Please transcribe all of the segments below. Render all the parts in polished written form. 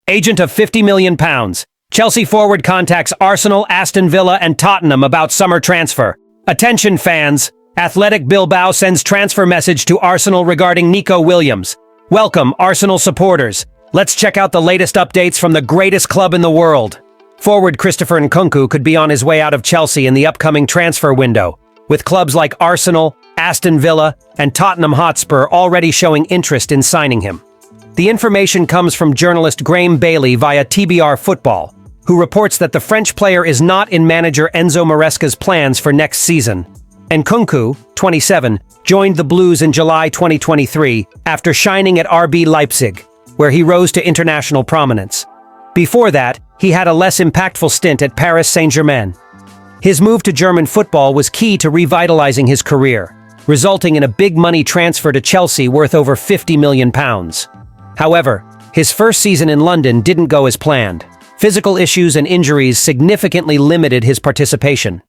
Agent of £50 million. Chelsea forward contacts Arsenal, Aston Villa, and Tottenham about summer transfer. Attention fans! Athletic Bilbao sends transfer message to Arsenal regarding Nico Williams. Welcome, Arsenal supporters. Let's check out the latest updates from the greatest club in the world. Forward Christopher Nkunku could be on his way out of Chelsea in the upcoming transfer window, with clubs like Arsenal, Aston Villa, and Tottenham Hotspur already showing interest in signing him. The information comes from journalist Graham Bailey via TBR Football, who reports that the French player is not in manager Enzo Maresca's plans for next season. Nkunku, 27, joined the Blues in July 2023 after shining at RB Leipzig, where he rose to international prominence. Before that, he had a less impactful stint at Paris Saint-Germain. His move to German football was key to revitalizing his career, resulting in a big money transfer to Chelsea worth over £50 million. However, his first season in London didn't go as planned. Physical issues and injuries significantly limited his participation.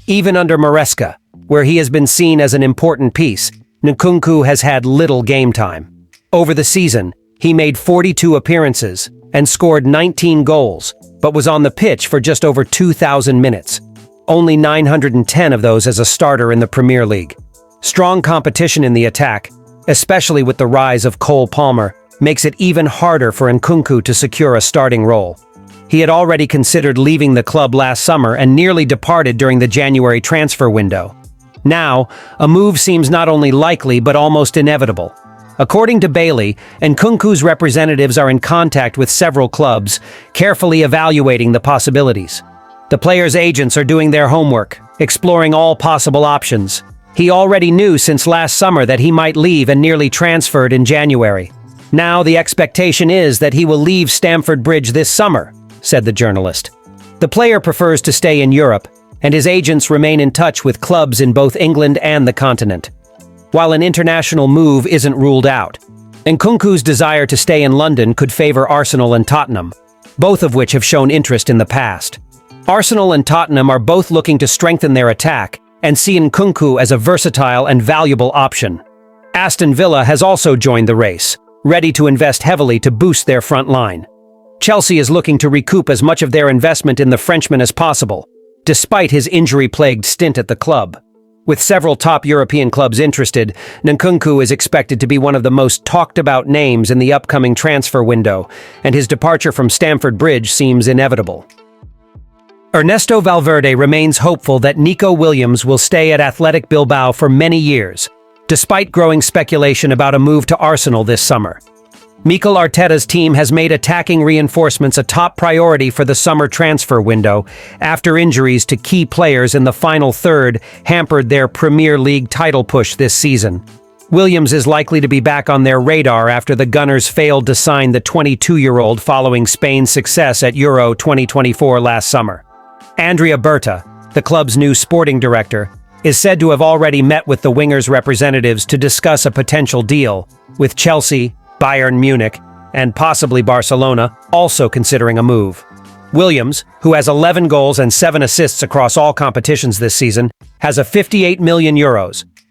Even under Maresca, where he has been seen as an important piece, Nkunku has had little game time. Over the season, he made 42 appearances and scored 19 goals, but was on the pitch for just over 2,000 minutes. Only 910 of those as a starter in the Premier League. Strong competition in the attack, especially with the rise of Cole Palmer, makes it even harder for Nkunku to secure a starting role. He had already considered leaving the club last summer and nearly departed during the January transfer window. Now, a move seems not only likely but almost inevitable. According to Bailey, Nkunku's representatives are in contact with several clubs, carefully evaluating the possibilities. The player's agents are doing their homework, exploring all possible options. He already knew since last summer that he might leave and nearly transferred in January. Now the expectation is that he will leave Stamford Bridge this summer, said the journalist. The player prefers to stay in Europe, and his agents remain in touch with clubs in both England and the continent. While an international move isn't ruled out, Nkunku's desire to stay in London could favor Arsenal and Tottenham, both of which have shown interest in the past. Arsenal and Tottenham are both looking to strengthen their attack and see Nkunku as a versatile and valuable option. Aston Villa has also joined the race, ready to invest heavily to boost their front line. Chelsea is looking to recoup as much of their investment in the Frenchman as possible, despite his injury-plagued stint at the club. With several top European clubs interested, Nkunku is expected to be one of the most talked-about names in the upcoming transfer window, and his departure from Stamford Bridge seems inevitable. Ernesto Valverde remains hopeful that Nico Williams will stay at Athletic Bilbao for many years, despite growing speculation about a move to Arsenal this summer. Mikel Arteta's team has made attacking reinforcements a top priority for the summer transfer window after injuries to key players in the final third hampered their Premier League title push this season. Williams is likely to be back on their radar after the Gunners failed to sign the 22-year-old following Spain's success at Euro 2024 last summer. Andrea Berta, the club's new sporting director, is said to have already met with the winger's representatives to discuss a potential deal, with Chelsea, Bayern Munich, and possibly Barcelona also considering a move. Williams, who has 11 goals and 7 assists across all competitions this season, has a €58 million,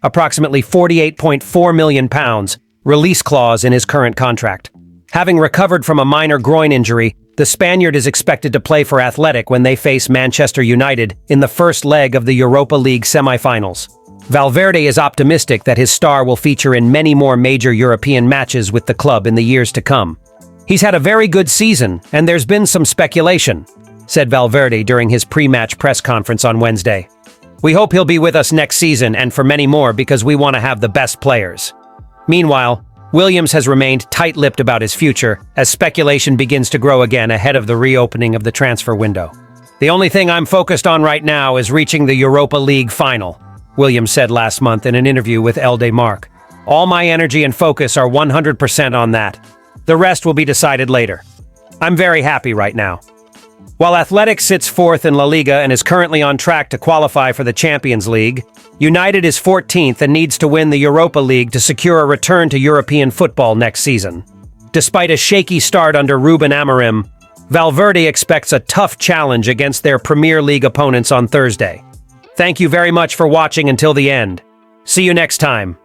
approximately £48.4 million, release clause in his current contract. Having recovered from a minor groin injury, the Spaniard is expected to play for Athletic when they face Manchester United in the first leg of the Europa League semi-finals. Valverde is optimistic that his star will feature in many more major European matches with the club in the years to come. He's had a very good season, and there's been some speculation, said Valverde during his pre-match press conference on Wednesday. We hope he'll be with us next season and for many more because we want to have the best players. Meanwhile, Williams has remained tight-lipped about his future as speculation begins to grow again ahead of the reopening of the transfer window. The only thing I'm focused on right now is reaching the Europa League final, Williams said last month in an interview with El Mark. All my energy and focus are 100% on that. The rest will be decided later. I'm very happy right now. While Athletic sits fourth in La Liga and is currently on track to qualify for the Champions League, United is 14th and needs to win the Europa League to secure a return to European football next season. Despite a shaky start under Ruben Amorim, Valverde expects a tough challenge against their Premier League opponents on Thursday. Thank you very much for watching until the end. See you next time.